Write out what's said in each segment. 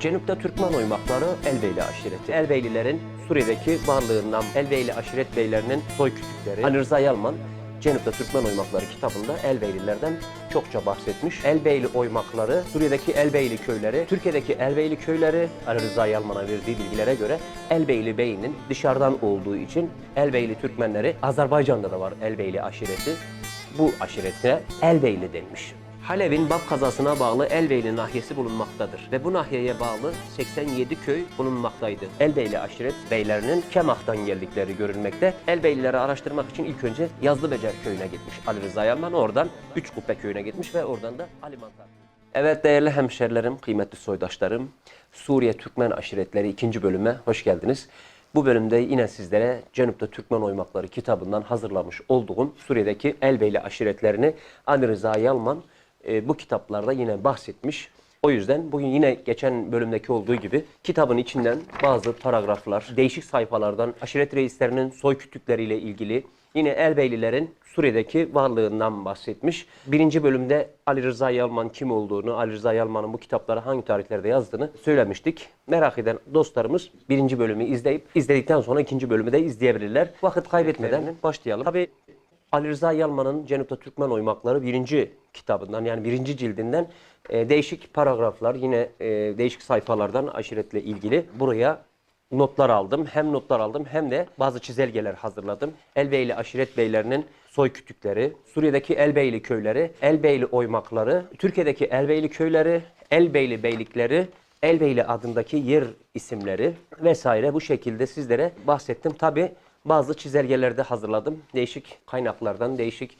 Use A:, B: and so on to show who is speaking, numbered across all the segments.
A: Cenup'ta Türkmen oymakları Elbeyli aşireti. Elbeylilerin Suriye'deki varlığından, Elbeyli aşiret beylerinin soy kütükleri. Ali Rıza Yalman, Cenup'ta Türkmen oymakları kitabında Elbeylilerden çokça bahsetmiş. Elbeyli oymakları, Suriye'deki Elbeyli köyleri, Türkiye'deki Elbeyli köyleri, Ali Rıza Yalman'a verdiği bilgilere göre Elbeyli beyinin dışarıdan olduğu için Elbeyli Türkmenleri, Azerbaycan'da da var Elbeyli aşireti. Bu aşirete Elbeyli denmiş. Halev'in Bab kazasına bağlı Elbeyli nahiyesi bulunmaktadır ve bu nahiyeye bağlı 87 köy bulunmaktaydı. Elbeyli aşiret beylerinin Kemah'tan geldikleri görülmekte. Elbeylileri araştırmak için ilk önce Yazlıbecer köyüne gitmiş Ali Rıza Yalman, oradan Üçkubbe köyüne gitmiş ve oradan da Ali Mantar. Evet değerli hemşerilerim, kıymetli soydaşlarım, Suriye Türkmen Aşiretleri 2. bölüme hoş geldiniz. Bu bölümde yine sizlere Cenup'ta Türkmen oymakları kitabından hazırlamış olduğum Suriye'deki Elbeyli aşiretlerini Ali Rıza Yalman bu kitaplarda yine bahsetmiş. O yüzden bugün yine geçen bölümdeki olduğu gibi kitabın içinden bazı paragraflar, değişik sayfalardan aşiret reislerinin soy kütükleriyle ilgili, yine Elbeylilerin Suriye'deki varlığından bahsetmiş. 1. bölümde Ali Rıza Yalman kim olduğunu, Ali Rıza Yalman'ın bu kitapları hangi tarihlerde yazdığını söylemiştik. Merak eden dostlarımız 1. bölümü izledikten sonra 2. bölümü de izleyebilirler. Vakit kaybetmeden başlayalım. Tabii Ali Rıza Yalman'ın Cenup'ta Türkmen oymakları 1. kitabından, yani 1. cildinden değişik paragraflar, yine değişik sayfalardan aşiretle ilgili buraya notlar aldım. Hem notlar aldım hem de bazı çizelgeler hazırladım. Elbeyli aşiret beylerinin soy kütükleri, Suriye'deki Elbeyli köyleri, Elbeyli oymakları, Türkiye'deki Elbeyli köyleri, Elbeyli beylikleri, Elbeyli adındaki yer isimleri vesaire bu şekilde sizlere bahsettim. Tabi bazı çizelgeler de hazırladım. Değişik kaynaklardan, değişik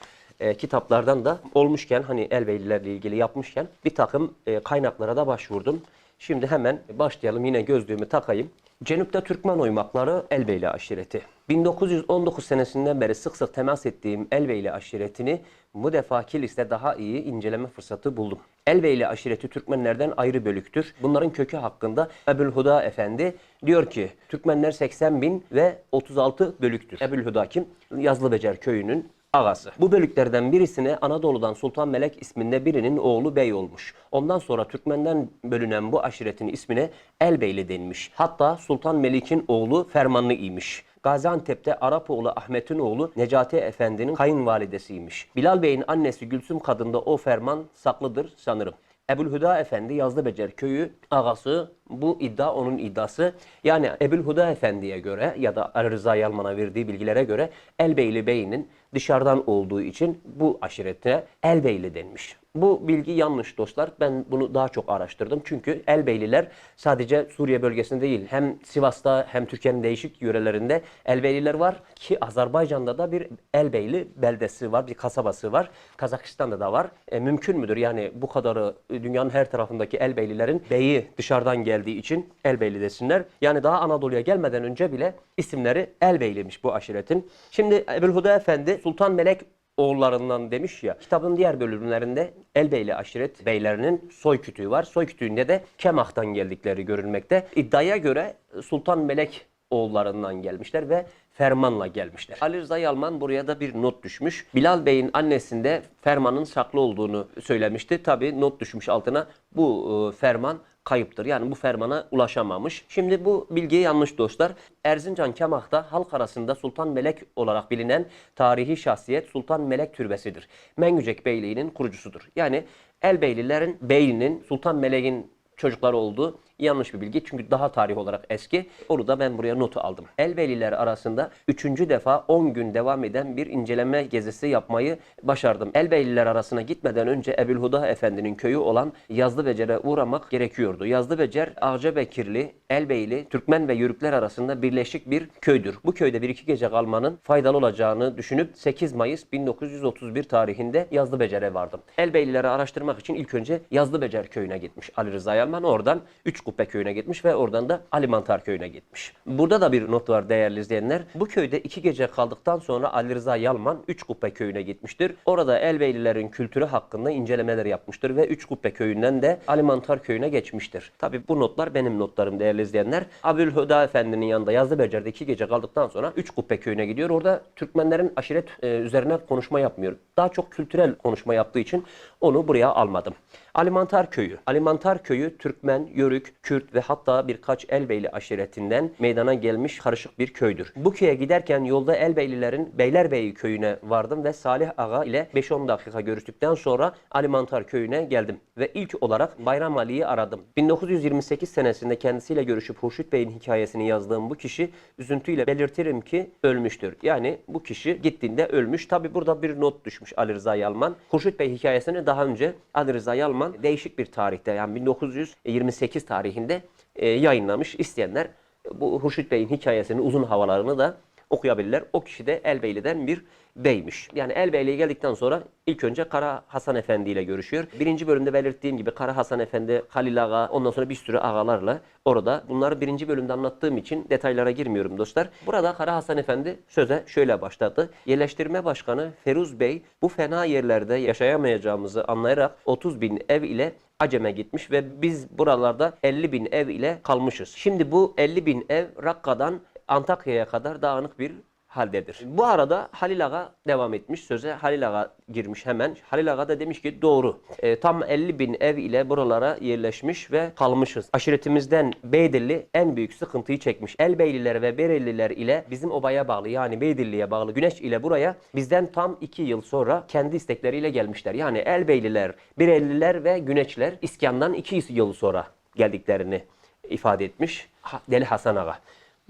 A: kitaplardan da olmuşken, hani Elbeylilerle ilgili yapmışken bir takım kaynaklara da başvurdum. Şimdi hemen başlayalım. Yine gözlüğümü takayım. Cenup'ta Türkmen oymakları Elbeyli aşireti. 1919 senesinden beri sık sık temas ettiğim Elbeyli aşiretini bu defaki liste daha iyi inceleme fırsatı buldum. Elbeyli aşireti Türkmenlerden ayrı bölüktür. Bunların kökü hakkında Ebu'l-Huda Efendi diyor ki Türkmenler 80 bin ve 36 bölüktür. Ebu'l-Huda kim? Yazlıbecer köyünün ağası. Bu bölüklerden birisine Anadolu'dan Sultan Melek isminde birinin oğlu bey olmuş. Ondan sonra Türkmenden bölünen bu aşiretin ismine Elbeyli denmiş. Hatta Sultan Melik'in oğlu Fermanlı imiş. Gaziantep'te Arapoğlu Ahmet'in oğlu Necati Efendi'nin kayınvalidesiymiş. Bilal Bey'in annesi Gülsüm kadında o ferman saklıdır sanırım. Ebu'l-Huda Efendi Yazlıbecer köyü ağası, bu iddia onun iddiası. Yani Ebu'l-Huda Efendi'ye göre ya da Ali Rıza Yalman'a verdiği bilgilere göre Elbeyli beyinin dışarıdan olduğu için bu aşirete Elbeyli denmiş. Bu bilgi yanlış dostlar. Ben bunu daha çok araştırdım. Çünkü Elbeyliler sadece Suriye bölgesinde değil, hem Sivas'ta hem Türkiye'nin değişik yörelerinde Elbeyliler var ki Azerbaycan'da da bir Elbeyli beldesi var, bir kasabası var. Kazakistan'da da var. Mümkün müdür? Yani bu kadarı dünyanın her tarafındaki Elbeylilerin beyi dışarıdan geldiği için Elbeyli desinler. Yani daha Anadolu'ya gelmeden önce bile isimleri Elbeyliymiş bu aşiretin. Şimdi Ebu'l-Huda Efendi Sultan Melek oğullarından demiş ya, kitabın diğer bölümlerinde Elbeyli aşiret beylerinin soy kütüğü var. Soy kütüğünde de Kemah'tan geldikleri görülmekte. İddiaya göre Sultan Melek oğullarından gelmişler ve fermanla gelmişler. Ali Rıza Yalman buraya da bir not düşmüş. Bilal Bey'in annesinde fermanın saklı olduğunu söylemişti. Tabi not düşmüş altına, bu ferman kayıptır. Yani bu fermana ulaşamamış. Şimdi bu bilgi yanlış dostlar. Erzincan Kemah'ta halk arasında Sultan Melek olarak bilinen tarihi şahsiyet Sultan Melek Türbesi'dir. Mengücek Beyliği'nin kurucusudur. Yani Elbeylilerin beyinin Sultan Melek'in çocukları olduğu yanlış bir bilgi. Çünkü daha tarih olarak eski. Onu da ben buraya notu aldım. Elbeyliler arasında 3. defa 10 gün devam eden bir inceleme gezisi yapmayı başardım. Elbeyliler arasına gitmeden önce Ebu'l-Huda Efendi'nin köyü olan Yazlıbecer'e uğramak gerekiyordu. Yazlıbecer, Ağcabekirli, Elbeyli, Türkmen ve Yörükler arasında birleşik bir köydür. Bu köyde 1-2 gece kalmanın faydalı olacağını düşünüp 8 Mayıs 1931 tarihinde Yazlıbecer'e vardım. Elbeylileri araştırmak için ilk önce Yazlıbecer köyüne gitmiş Ali Rıza Yalman. Oradan Üçkubbe köyüne gitmiş ve oradan da Ali Mantar köyüne gitmiş. Burada da bir not var değerli izleyenler. Bu köyde 2 gece kaldıktan sonra Ali Rıza Yalman Üçkubbe köyüne gitmiştir. Orada Elbeylilerin kültürü hakkında incelemeler yapmıştır ve Üçkubbe köyünden de Ali Mantar köyüne geçmiştir. Tabi bu notlar benim notlarım değerli izleyenler. Ebu'l-Huda Efendi'nin yanında Yazlıbecer'de 2 gece kaldıktan sonra Üçkubbe köyüne gidiyor. Orada Türkmenlerin aşiret üzerine konuşma yapmıyor. Daha çok kültürel konuşma yaptığı için onu buraya almadım. Alimantar Köyü. Alimantar Köyü Türkmen, Yörük, Kürt ve hatta birkaç Elbeyli aşiretinden meydana gelmiş karışık bir köydür. Bu köye giderken yolda Elbeylilerin Beylerbeyi köyüne vardım ve Salih Ağa ile 5-10 dakika görüştükten sonra Alimantar Köyü'ne geldim ve ilk olarak Bayram Ali'yi aradım. 1928 senesinde kendisiyle görüşüp Hurşit Bey'in hikayesini yazdığım bu kişi üzüntüyle belirtirim ki ölmüştür. Yani bu kişi gittiğinde ölmüş. Tabi burada bir not düşmüş Ali Rıza Yalman. Hurşit Bey hikayesini daha önce Ali Rıza Yalman değişik bir tarihte, yani 1928 tarihinde yayınlamış. İsteyenler bu Hurşit Bey'in hikayesinin uzun havalarını da okuyabilirler. O kişi de Elbeyli'den bir beymiş. Yani Elbeyli'ye geldikten sonra ilk önce Kara Hasan Efendi ile görüşüyor. Birinci bölümde belirttiğim gibi Kara Hasan Efendi, Halil Ağa, ondan sonra bir sürü ağalarla orada. Bunları birinci bölümde anlattığım için detaylara girmiyorum dostlar. Burada Kara Hasan Efendi söze şöyle başladı. Yerleştirme Başkanı Feruz Bey bu fena yerlerde yaşayamayacağımızı anlayarak 30 bin ev ile Acem'e gitmiş ve biz buralarda 50 bin ev ile kalmışız. Şimdi bu 50 bin ev Rakka'dan Antakya'ya kadar dağınık bir haldedir. Bu arada Halil Ağa devam etmiş söze. Halil Ağa girmiş hemen. Halil Ağa da demiş ki doğru. Tam 50 bin ev ile buralara yerleşmiş ve kalmışız. Aşiretimizden Beydilli en büyük sıkıntıyı çekmiş. Elbeyliler ve Bereliler ile bizim obaya bağlı, yani Beydilli'ye bağlı Güneş ile buraya bizden tam 2 yıl sonra kendi istekleriyle gelmişler. Yani Elbeyliler, Bereliler ve Güneşler iskandan 2 yıl sonra geldiklerini ifade etmiş Deli Hasan Ağa.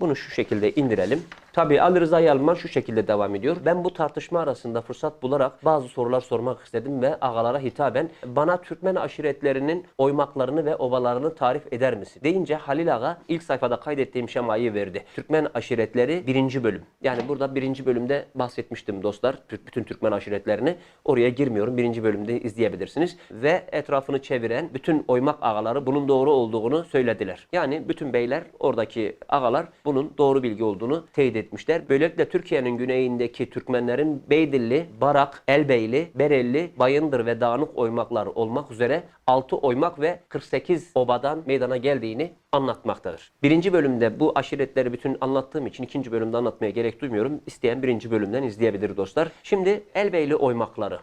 A: Bunu şu şekilde indirelim. Tabii Ali Rıza Yalman şu şekilde devam ediyor. Ben bu tartışma arasında fırsat bularak bazı sorular sormak istedim ve ağalara hitaben bana Türkmen aşiretlerinin oymaklarını ve obalarını tarif eder misin deyince Halil Ağa ilk sayfada kaydettiğim şemayı verdi. Türkmen aşiretleri 1. bölüm. Yani burada 1. bölümde bahsetmiştim dostlar. Bütün Türkmen aşiretlerini. Oraya girmiyorum. 1. bölümde izleyebilirsiniz. Ve etrafını çeviren bütün oymak ağaları bunun doğru olduğunu söylediler. Yani bütün beyler, oradaki ağalar bunun doğru bilgi olduğunu teyit etmişler. Böylelikle Türkiye'nin güneyindeki Türkmenlerin Beydilli, Barak, Elbeyli, Berelli, Bayındır ve Dağınık oymaklar olmak üzere 6 oymak ve 48 obadan meydana geldiğini anlatmaktadır. 1. bölümde bu aşiretleri bütün anlattığım için 2. bölümde anlatmaya gerek duymuyorum. İsteyen 1. bölümden izleyebilir dostlar. Şimdi Elbeyli oymakları.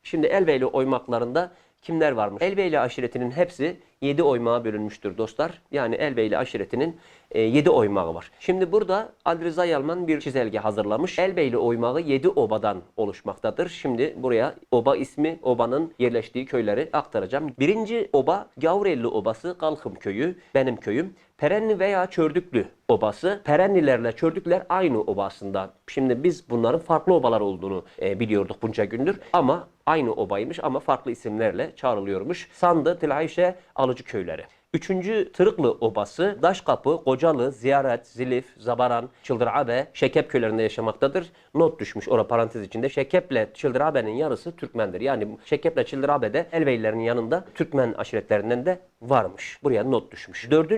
A: Şimdi Elbeyli oymaklarında kimler varmış? Elbeyli aşiretinin hepsi 7 oymağa bölünmüştür dostlar. Yani Elbeyli aşiretinin 7 oymağı var. Şimdi burada Ali Rıza Yalman bir çizelge hazırlamış. Elbeyli oymağı 7 obadan oluşmaktadır. Şimdi buraya oba ismi, obanın yerleştiği köyleri aktaracağım. 1. oba Gavrelli obası, Kalkım köyü, benim köyüm. Perenni veya Çördüklü obası. Perennilerle Çördükler aynı oba aslında. Şimdi biz bunların farklı obalar olduğunu biliyorduk bunca gündür. Ama aynı obaymış ama farklı isimlerle çağrılıyormuş. Sandı, Tilayşe, Alıcı köyleri. 3. Tırıklı obası Daşkapı, Kocalı, Ziyaret, Zilif, Zabaran, Çıldırabe, Şekep köylerinde yaşamaktadır. Not düşmüş orada parantez içinde. Şekep'le Çıldırabe'nin yarısı Türkmendir. Yani Şekep'le Çıldırabe'de Elbeylilerin yanında Türkmen aşiretlerinden de varmış. Buraya not düşmüş. 4.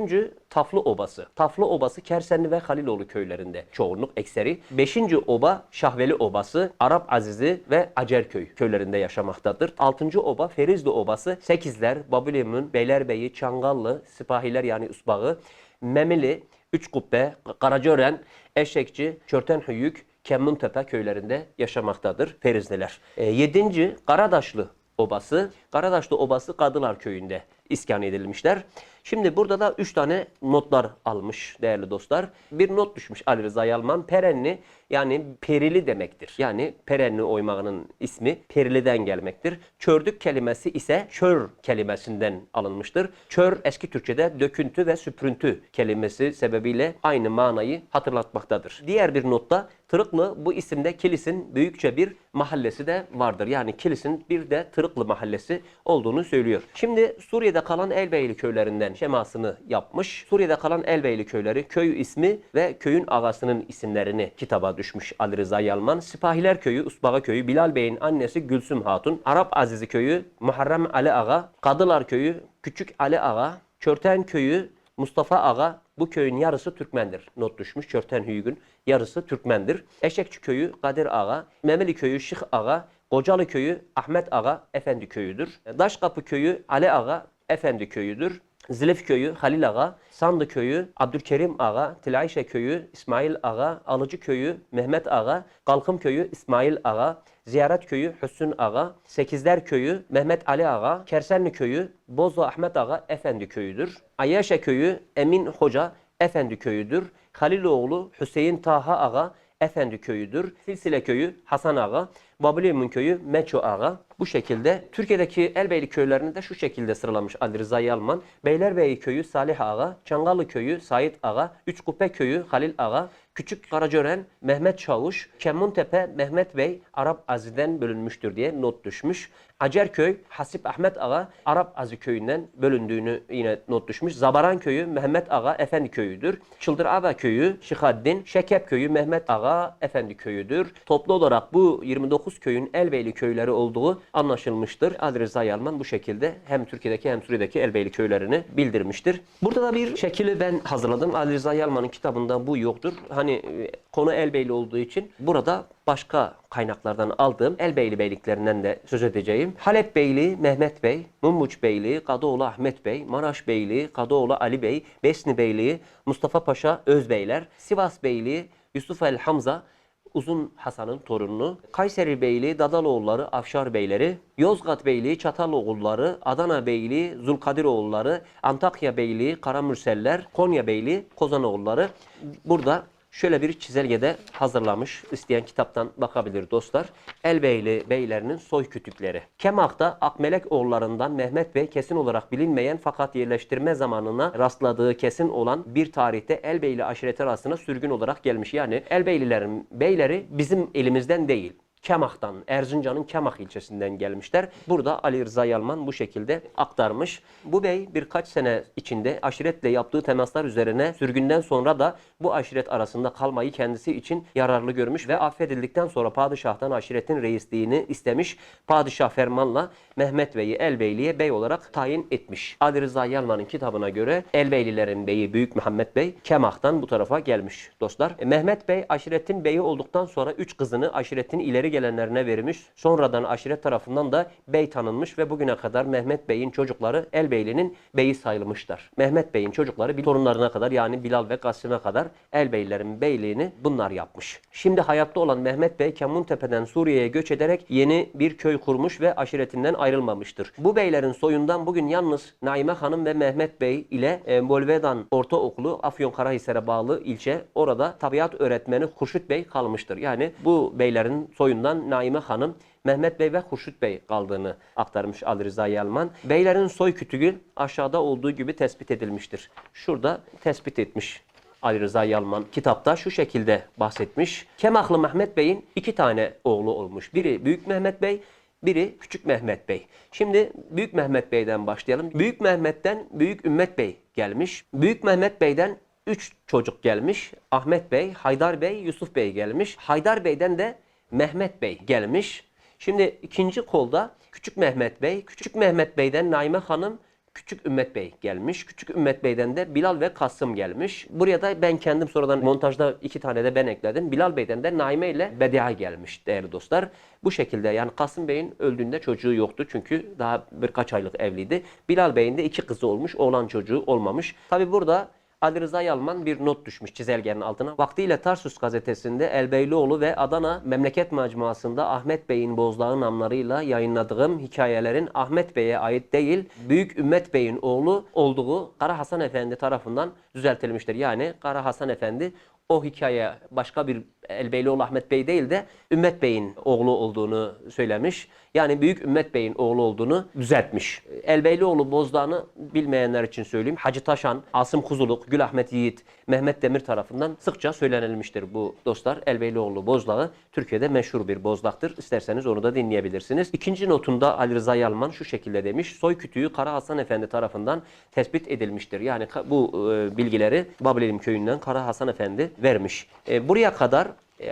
A: Taflı obası. Taflı obası Kersenli ve Haliloğlu köylerinde çoğunluk ekseri. 5. oba Şahveli obası Arap Azizi ve Acerköy köylerinde yaşamaktadır. 6. oba Ferizli obası Sekizler, Babilemun, Beylerbeyi, Çangallı, Sipahiler yani Usbağı, Memili, Üçkubbe, Karacaören, Eşekçi, Çörtenhüyük, Kemmuntepe köylerinde yaşamaktadır Ferizliler. 7. Karadaşlı obası. Karadaşlı obası Kadılar köyünde iskan edilmişler. Şimdi burada da 3 tane notlar almış değerli dostlar. Bir not düşmüş Ali Rıza Yalman. Perenni yani perili demektir. Yani perenni oymağının ismi periliden gelmektir. Çördük kelimesi ise çör kelimesinden alınmıştır. Çör eski Türkçe'de döküntü ve süprüntü kelimesi sebebiyle aynı manayı hatırlatmaktadır. Diğer bir notta Tırıklı bu isimde Kilis'in büyükçe bir mahallesi de vardır. Yani Kilis'in bir de Tırıklı mahallesi olduğunu söylüyor. Şimdi Suriye'de kalan Elbeyli köylerinden şemasını yapmış. Suriye'de kalan Elbeyli köyleri, köy ismi ve köyün ağasının isimlerini kitaba düşmüş Ali Rıza Yalman. Sipahiler köyü, Usbağa köyü, Bilal Bey'in annesi Gülsüm Hatun, Arap Azizi köyü, Muharrem Ali Ağa, Kadılar köyü, Küçük Ali Ağa, Çörten köyü, Mustafa Ağa, bu köyün yarısı Türkmendir. Not düşmüş. Çörtenhüyük'ün yarısı Türkmendir. Eşekçi köyü Kadir Ağa, Memeli köyü Şık Ağa, Kocalı köyü Ahmet Ağa Efendi köyüdür. Daşkapı köyü Ali Ağa Efendi köyüdür. Zilif köyü Halil Ağa, Sandı köyü Abdülkerim Ağa, Tilayşe köyü İsmail Ağa, Alıcı köyü Mehmet Ağa, Kalkım köyü İsmail Ağa, Ziyaret köyü Hüsnü Ağa, Sekizler köyü Mehmet Ali Ağa, Kersenli köyü Bozu Ahmet Ağa Efendi köyüdür. Ayyaşe köyü Emin Hoca Efendi köyüdür. Haliloğlu Hüseyin Taha Ağa Efendi köyüdür. Silsile köyü Hasan Ağa, Babulimun köyü Meço Ağa. Bu şekilde Türkiye'deki Elbeyli köylerini de şu şekilde sıralamış Ali Rıza Yalman. Beylerbeyi köyü Salih Ağa, Çangalı köyü Sait Ağa, Üçkupe köyü Halil Ağa, Küçük Karacören Mehmet Çavuş, Kemuntepe Mehmet Bey Arap Azi'den bölünmüştür diye not düşmüş. Acerköy Hasip Ahmet Ağa Arap Azi köyünden bölündüğünü yine not düşmüş. Zabaran köyü Mehmet Ağa Efendi köyüdür. Çıldırava köyü Şihaddin, Şekep köyü Mehmet Ağa Efendi köyüdür. Toplu olarak bu 29 köyün Elbeyli köyleri olduğu anlaşılmıştır. Ali Rıza Yalman bu şekilde hem Türkiye'deki hem Suriye'deki Elbeyli köylerini bildirmiştir. Burada da bir şekili ben hazırladım. Ali Rıza Yalman'ın kitabında bu yoktur. Hani konu Elbeyli olduğu için burada başka kaynaklardan aldığım Elbeyli beyliklerinden de söz edeceğim. Halep Beyliği Mehmet Bey, Mummuç Beyliği Kadıoğlu Ahmet Bey, Maraş Beyliği Kadıoğlu Ali Bey, Besni Beyliği Mustafa Paşa Özbeyler, Sivas Beyliği Yusuf el Hamza Uzun Hasan'ın torununu, Kayseri Beyliği Dadaloğulları Afşar Beyleri, Yozgat Beyliği Çataloğulları, Adana Beyliği Zulkadiroğulları, Antakya Beyliği Karamürseller, Konya Beyliği Kozanoğulları. Burada şöyle bir çizelgede hazırlamış. İsteyen kitaptan bakabilir dostlar. Elbeyli beylerinin soy kütükleri. Kemah'ta Akmelek oğullarından Mehmet Bey kesin olarak bilinmeyen fakat yerleştirme zamanına rastladığı kesin olan bir tarihte Elbeyli aşireti arasına sürgün olarak gelmiş. Yani Elbeylilerin beyleri bizim elimizden değil. Kemah'tan, Erzincan'ın Kemah ilçesinden gelmişler. Burada Ali Rıza Yalman bu şekilde aktarmış. Bu bey birkaç sene içinde aşiretle yaptığı temaslar üzerine sürgünden sonra da bu aşiret arasında kalmayı kendisi için yararlı görmüş ve affedildikten sonra padişahtan aşiretin reisliğini istemiş. Padişah fermanla Mehmet Bey'i Elbeyli'ye bey olarak tayin etmiş. Ali Rıza Yalman'ın kitabına göre Elbeylilerin beyi Büyük Muhammed Bey Kemah'tan bu tarafa gelmiş dostlar. Mehmet Bey aşiretin beyi olduktan sonra 3 kızını aşiretin ileri gelenlerine verilmiş. Sonradan aşiret tarafından da bey tanınmış ve bugüne kadar Mehmet Bey'in çocukları Elbeyli'nin beyi sayılmışlar. Mehmet Bey'in çocukları bir torunlarına kadar yani Bilal ve Kasım'a kadar Elbeylilerin beyliğini bunlar yapmış. Şimdi hayatta olan Mehmet Bey Kemuntepe'den Suriye'ye göç ederek yeni bir köy kurmuş ve aşiretinden ayrılmamıştır. Bu beylerin soyundan bugün yalnız Naime Hanım ve Mehmet Bey ile Bolvedan Ortaokulu Afyonkarahisar'a bağlı ilçe orada tabiat öğretmeni Hurşit Bey kalmıştır. Yani bu beylerin soyundan Naime Hanım, Mehmet Bey ve Hurşit Bey kaldığını aktarmış Ali Rıza Yalman. Beylerin soy kütüğü aşağıda olduğu gibi tespit edilmiştir. Şurada tespit etmiş Ali Rıza Yalman. Kitapta şu şekilde bahsetmiş. Kemahlı Mehmet Bey'in 2 tane oğlu olmuş. Biri Büyük Mehmet Bey, biri Küçük Mehmet Bey. Şimdi Büyük Mehmet Bey'den başlayalım. Büyük Mehmet'ten Büyük Ümmet Bey gelmiş. Büyük Mehmet Bey'den 3 çocuk gelmiş. Ahmet Bey, Haydar Bey, Yusuf Bey gelmiş. Haydar Bey'den de Mehmet Bey gelmiş. Şimdi ikinci kolda Küçük Mehmet Bey, Küçük Mehmet Bey'den Naime Hanım, Küçük Ümmet Bey gelmiş. Küçük Ümmet Bey'den de Bilal ve Kasım gelmiş. Buraya da ben kendim sonradan montajda 2 tane de ben ekledim. Bilal Bey'den de Naime ile Bedia gelmiş değerli dostlar. Bu şekilde yani Kasım Bey'in öldüğünde çocuğu yoktu çünkü daha birkaç aylık evliydi. Bilal Bey'in de 2 kızı olmuş, oğlan çocuğu olmamış. Tabi burada Ali Rıza Yalman bir not düşmüş çizelgenin altına. Vaktiyle Tarsus gazetesinde Elbeylioğlu ve Adana Memleket Macmuası'nda Ahmet Bey'in bozlağı namlarıyla yayınladığım hikayelerin Ahmet Bey'e ait değil, Büyük Ümmet Bey'in oğlu olduğu Kara Hasan Efendi tarafından düzeltilmiştir. Yani Kara Hasan Efendi o hikaye başka bir Elbeylioğlu Ahmet Bey değil de Ümmet Bey'in oğlu olduğunu söylemiş. Yani Büyük Ümmet Bey'in oğlu olduğunu düzeltmiş. Elbeylioğlu Bozdağ'ını bilmeyenler için söyleyeyim. Hacı Taşan, Asım Kuzuluk, Gül Ahmet Yiğit, Mehmet Demir tarafından sıkça söylenilmiştir bu dostlar. Elbeylioğlu Bozdağı Türkiye'de meşhur bir bozdağdır. İsterseniz onu da dinleyebilirsiniz. İkinci notunda Ali Rıza Yalman şu şekilde demiş. Soy kütüğü Kara Hasan Efendi tarafından tespit edilmiştir. Yani bu bilgileri Babilelim köyünden Kara Hasan Efendi vermiş. Buraya kadar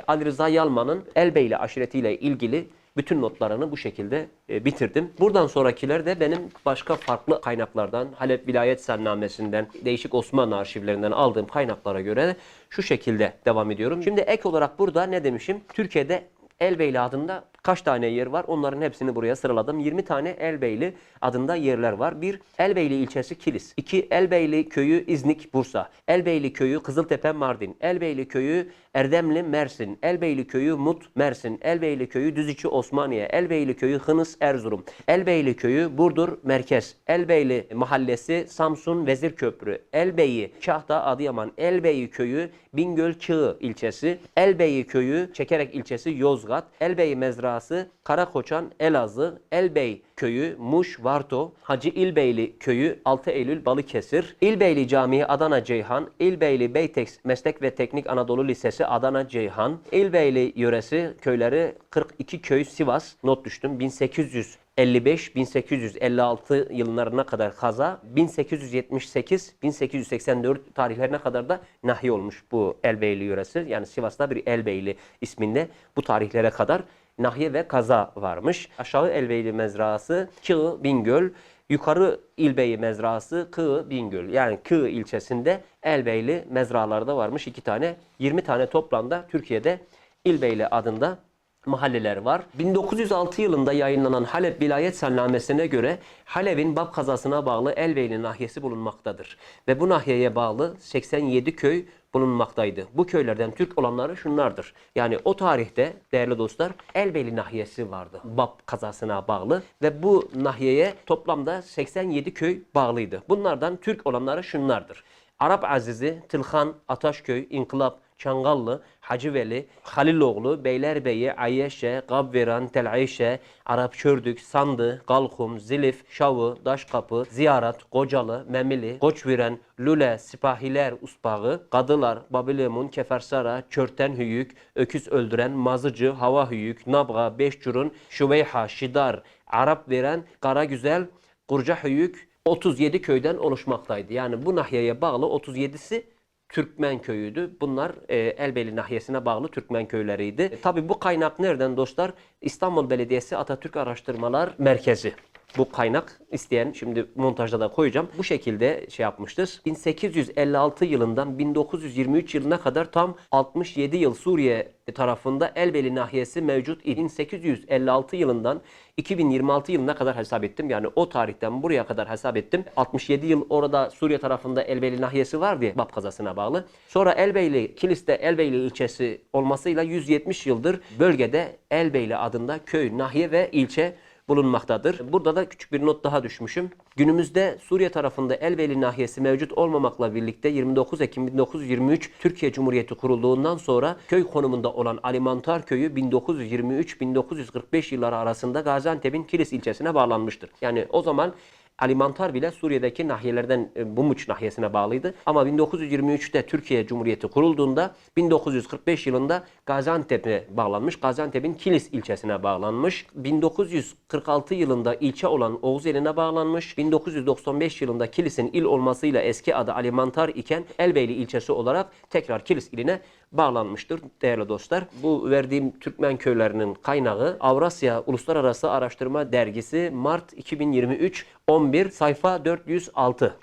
A: Ali Rıza Yalman'ın Elbeyli aşiretiyle ilgili bütün notlarını bu şekilde bitirdim. Buradan sonrakiler de benim başka farklı kaynaklardan, Halep Vilayet Sennamesi'nden, değişik Osmanlı arşivlerinden aldığım kaynaklara göre şu şekilde devam ediyorum. Şimdi ek olarak burada ne demişim? Türkiye'de Elbeyli adında kaç tane yer var? Onların hepsini buraya sıraladım. 20 tane Elbeyli adında yerler var. 1. Elbeyli ilçesi Kilis. 2. Elbeyli köyü İznik, Bursa. Elbeyli köyü Kızıltepe, Mardin. Elbeyli köyü Erdemli, Mersin. Elbeyli köyü Mut, Mersin. Elbeyli köyü Düziçi, Osmaniye. Elbeyli köyü Hınıs, Erzurum. Elbeyli köyü Burdur, Merkez. Elbeyli mahallesi Samsun, Vezirköprü. Elbeyi Şahdağ, Adıyaman. Elbeyi köyü Bingöl, Çığ ilçesi. Elbeyi köyü Çekerek ilçesi, Yozgat. Elbeyi mezrası Karakoçan, Elazığ. Elbey köyü Muş, Varto. Hacı İlbeyli köyü 6 Eylül, Balıkesir. İlbeyli Camii Adana, Ceyhan. İlbeyli Beytex Meslek ve Teknik Anadolu Lisesi Adana, Ceyhan. İlbeyli yöresi köyleri 42 köy, Sivas. Not düştüm. 1855-1856 yıllarına kadar kaza, 1878-1884 tarihlerine kadar da nahiye olmuş bu Elbeyli yöresi. Yani Sivas'ta bir Elbeyli isminde bu tarihlere kadar nahiye ve kaza varmış. Aşağı Elbeyli mezrası Kığ, Bingöl. Yukarı İlbeyli mezrası Kığ, Bingöl. Yani Kığ ilçesinde Elbeyli mezraları da varmış 2 tane. 20 tane toplamda Türkiye'de İlbeyli adında mahalleler var. 1906 yılında yayınlanan Halep Vilayet Sennamesi'ne göre Halep'in Bab kazasına bağlı Elbeyli nahiyesi bulunmaktadır. Ve bu nahiyeye bağlı 87 köy bulunmaktaydı. Bu köylerden Türk olanları şunlardır. Yani o tarihte değerli dostlar Elbeyli nahiyesi vardı. Bab kazasına bağlı ve bu nahiyeye toplamda 87 köy bağlıydı. Bunlardan Türk olanları şunlardır. Arap Azizi, Tılhan, Ataşköy, İnkılap, Çangallı, Hacıveli, Haliloğlu, Beylerbeyi, Ayyeşe, Gabveran, Tel'Ayşe, Arap Çördük, Sandı, Galkum, Zilif, Şavı, Daşkapı, Ziyarat, Kocalı, Memili, Koçviren, Lüle, Sipahiler, Uspağı, Kadılar, Babilemun, Kefersara, Çörten Hüyük, Öküz Öldüren, Mazıcı, Hava Hüyük, Nabga, Beşçurun, Şuveyha, Şidar, Arap Veren, Karagüzel, Kurca Hüyük 37 köyden oluşmaktaydı. Yani bu nahiyeye bağlı 37'si Türkmen köyüydü. Bunlar Elbeyli nahiyesine bağlı Türkmen köyleriydi. Tabii bu kaynak nereden dostlar? İstanbul Belediyesi Atatürk Araştırmalar Merkezi. Bu kaynak isteyen şimdi montajda da koyacağım. Bu şekilde şey yapmıştır. 1856 yılından 1923 yılına kadar tam 67 yıl Suriye tarafında Elbeyli nahiyesi mevcut idi. 1856 yılından 2026 yılına kadar hesap ettim. Yani o tarihten buraya kadar hesap ettim. 67 yıl orada Suriye tarafında Elbeyli nahiyesi var diye Bab kazasına bağlı. Sonra Elbeyli, Kilis'te Elbeyli ilçesi olmasıyla 170 yıldır bölgede Elbeyli adında köy, nahiye ve ilçe bulunmaktadır. Burada da küçük bir not daha düşmüşüm. Günümüzde Suriye tarafında Elbeyli nahiyesi mevcut olmamakla birlikte 29 Ekim 1923 Türkiye Cumhuriyeti kurulduğundan sonra köy konumunda olan Alimantar köyü 1923-1945 yılları arasında Gaziantep'in Kilis ilçesine bağlanmıştır. Yani o zaman Alimantar bile Suriye'deki nahiyelerden Bumuç nahiyesine bağlıydı. Ama 1923'te Türkiye Cumhuriyeti kurulduğunda 1945 yılında Gaziantep'e bağlanmış. Gaziantep'in Kilis ilçesine bağlanmış. 1946 yılında ilçe olan Oğuzeli'ne bağlanmış. 1995 yılında Kilis'in il olmasıyla eski adı Alimantar iken Elbeyli ilçesi olarak tekrar Kilis iline bağlanmıştır değerli dostlar. Bu verdiğim Türkmen köylerinin kaynağı Avrasya Uluslararası Araştırma Dergisi Mart 2023 11 sayfa 406.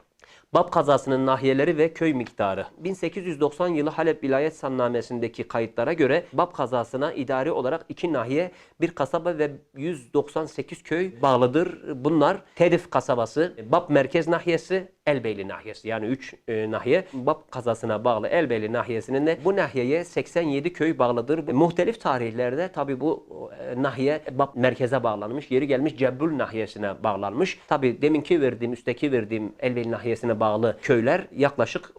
A: Bab kazasının nahiyeleri ve köy miktarı. 1890 yılı Halep Vilayet Sannamesi'ndeki kayıtlara göre Bab kazasına idari olarak 2 nahiye, 1 kasaba ve 198 köy bağlıdır. Bunlar Tedif kasabası, Bab Merkez nahiyesi, Elbeyli nahiyesi. Yani 3 nahiye Bab kazasına bağlı Elbeyli nahiyesinin de bu nahiyeye 87 köy bağlıdır. Muhtelif tarihlerde tabi bu nahiye Bab merkeze bağlanmış. Yeri gelmiş Cebbül nahiyesine bağlanmış. Tabi deminki verdiğim, üstteki verdiğim Elbeyli nahiyesine bağlı köyler yaklaşık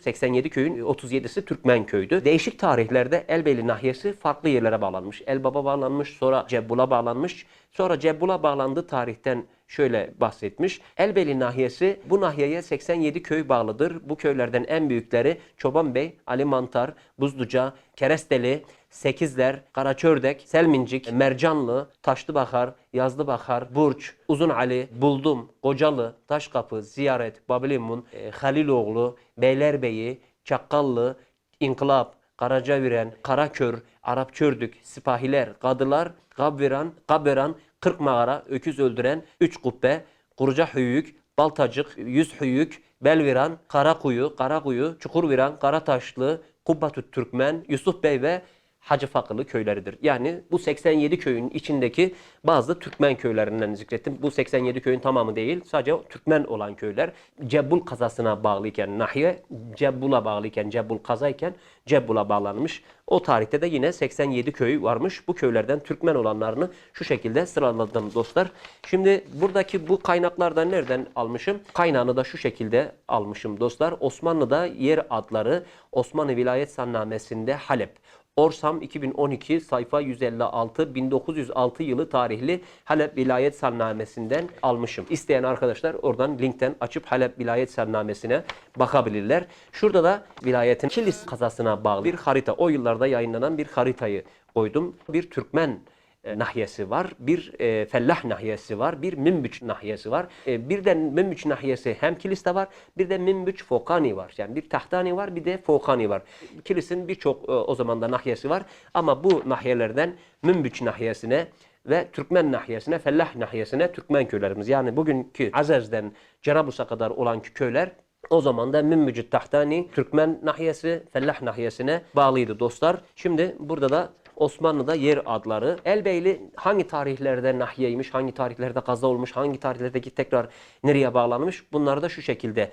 A: 87 köyün 37'si Türkmen köydü. Değişik tarihlerde Elbeyli nahiyesi farklı yerlere bağlanmış. Elbab'a bağlanmış, sonra Cebbul'a bağlanmış. Sonra Cebbul'a bağlandığı tarihten şöyle bahsetmiş. Elbeyli nahiyesi, bu nahiyeye 87 köy bağlıdır. Bu köylerden en büyükleri Çobanbey, Alimantar, Buzluca, Keresteli, Sekizler, Karaçördek, Selmincik, Mercanlı, Taşlıbakar, Yazlıbakar, Burç, Uzun Ali, Buldum, Kocalı, Taşkapı, Ziyaret, Bablimun, Haliloğlu, Beylerbeyi, Çakkallı, İnkılap, Karacaviren, Karakör, Arap Çördük, Sipahiler, Kadılar, Gabveran, Kırk Mağara, Öküz Öldüren, Üç Kubbe, Kurca Hüyük, Baltacık, Yüz Hüyük, Belviran, Karakuyu, Çukurviran, Karataşlı, Kubbatü Türkmen, Yusuf Bey ve Hacı Fakılı köyleridir. Yani bu 87 köyün içindeki bazı Türkmen köylerinden zikrettim. Bu 87 köyün tamamı değil, sadece Türkmen olan köyler. Cebbul kazasına bağlıyken nahiye, Cebbul'a bağlıyken, Cebbul kazayken Cebbul'a bağlanmış. O tarihte de yine 87 köy varmış. Bu köylerden Türkmen olanlarını şu şekilde sıraladım dostlar. Şimdi buradaki bu kaynaklardan nereden almışım? Kaynağını da şu şekilde almışım dostlar. Osmanlı'da yer adları Osmanlı Vilayet Sannamesi'nde Halep. Orsam 2012 sayfa 156 1906 yılı tarihli Halep Vilayet Sannamesi'nden almışım. İsteyen arkadaşlar oradan linkten açıp Halep Vilayet Sannamesi'ne bakabilirler. Şurada da vilayetin Kilis kazasına bağlı bir harita. O yıllarda yayınlanan bir haritayı koydum. Bir Türkmen nahiyesi var, bir Fellah nahiyesi var, bir Minbüç nahiyesi var. Bir de Minbüç nahiyesi hem Kilis'te var, bir de Minbüç Fokani var. Yani bir Tahtani var, bir de Fokani var. Kilis'in birçok o zaman da nahiyesi var. Ama bu nahiyelerden Minbüç nahiyesine ve Türkmen nahiyesine, Fellah nahiyesine Türkmen köylerimiz. Yani bugünkü Azez'den Cerablus'a kadar olan köyler o zaman da Minbüç Tahtani, Türkmen nahiyesi, Fellah nahiyesine bağlıydı dostlar. Şimdi burada da Osmanlı'da yer adları. Elbeyli hangi tarihlerde nahiyeymiş, hangi tarihlerde kaza olmuş, hangi tarihlerdeki tekrar nereye bağlanmış? Bunları da şu şekilde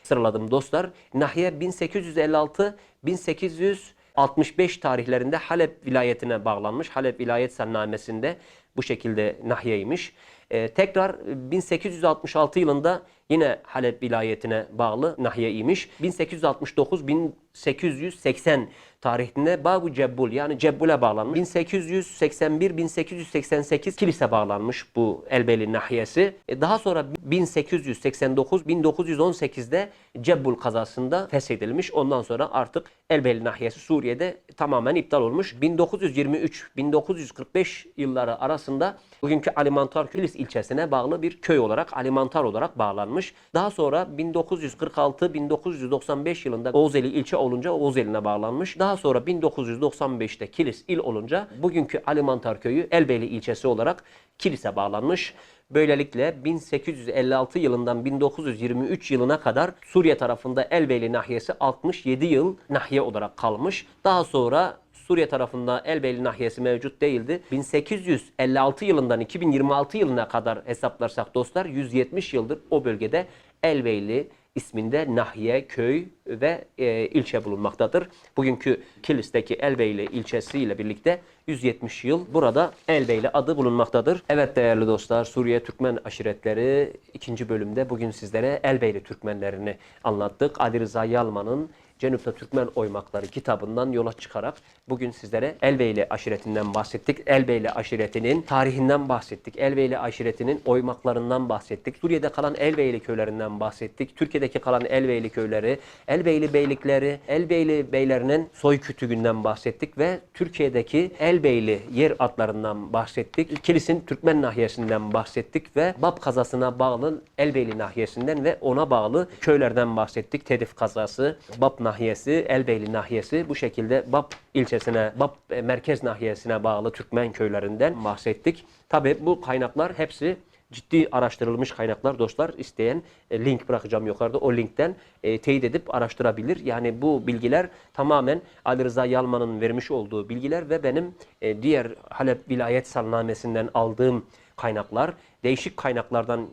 A: sıraladım dostlar. Nahiye 1856-1865 tarihlerinde Halep vilayetine bağlanmış. Halep vilayet sannamesinde bu şekilde nahiyeymiş. Tekrar 1866 yılında yine Halep vilayetine bağlı nahiyeymiş. 1869-1880 tarihinde Babu Cebbul yani Cebbul'e bağlanmış. 1881-1888 kilise bağlanmış bu Elbeyli nahiyesi. Daha sonra 1889-1918'de Cebbul kazasında feshedilmiş. Ondan sonra artık Elbeyli nahiyesi Suriye'de tamamen iptal olmuş. 1923-1945 yılları arasında bugünkü Alimantar Kilis ilçesine bağlı bir köy olarak Alimantar olarak bağlanmış. Daha sonra 1946-1995 yılında Oğuzeli ilçe olunca Oğuzeli'ne bağlanmış. Daha sonra 1995'te Kilis il olunca bugünkü Alimantar köyü Elbeyli ilçesi olarak Kilis'e bağlanmış. Böylelikle 1856 yılından 1923 yılına kadar Suriye tarafında Elbeyli nahiyesi 67 yıl nahiye olarak kalmış. Daha sonra Suriye tarafında Elbeyli nahiyesi mevcut değildi. 1856 yılından 2026 yılına kadar hesaplarsak dostlar 170 yıldır o bölgede Elbeyli isminde nahiye, köy ve ilçe bulunmaktadır. Bugünkü Kilis'teki Elbeyli ilçesiyle birlikte 170 yıl burada Elbeyli adı bulunmaktadır. Evet değerli dostlar, Suriye Türkmen aşiretleri 2. bölümde bugün sizlere Elbeyli Türkmenlerini anlattık. Ali Rıza Yalman'ın Cenup'ta Türkmen Oymakları kitabından yola çıkarak bugün sizlere Elbeyli aşiretinden bahsettik. Elbeyli aşiretinin tarihinden bahsettik. Elbeyli aşiretinin oymaklarından bahsettik. Suriye'de kalan Elbeyli köylerinden bahsettik. Türkiye'deki kalan Elbeyli köyleri, Elbeyli beylikleri, Elbeyli beylerinin soy kütüğünden bahsettik ve Türkiye'deki Elbeyli yer adlarından bahsettik. Kilis'in Türkmen nahiyesinden bahsettik ve Bab kazasına bağlı Elbeyli nahiyesinden ve ona bağlı köylerden bahsettik. Tedif kazası, Bab nahiyesi, Elbeyli nahiyesi, bu şekilde Bab ilçesine, Bab merkez nahiyesine bağlı Türkmen köylerinden bahsettik. Tabi bu kaynaklar hepsi ciddi araştırılmış kaynaklar dostlar. İsteyen link bırakacağım yukarıda. O linkten teyit edip araştırabilir. Yani bu bilgiler tamamen Ali Rıza Yalman'ın vermiş olduğu bilgiler ve benim diğer Halep Vilayet Sannamesi'nden aldığım kaynaklar. Değişik kaynaklardan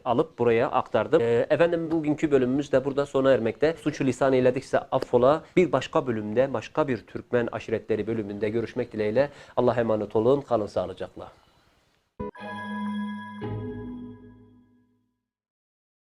A: alıp buraya aktardım. Efendim bugünkü bölümümüz de burada sona ermekte. Suçu lisan eyledikse affola. Bir başka bölümde, başka bir Türkmen aşiretleri bölümünde görüşmek dileğiyle. Allah'a emanet olun. Kalın sağlıcakla.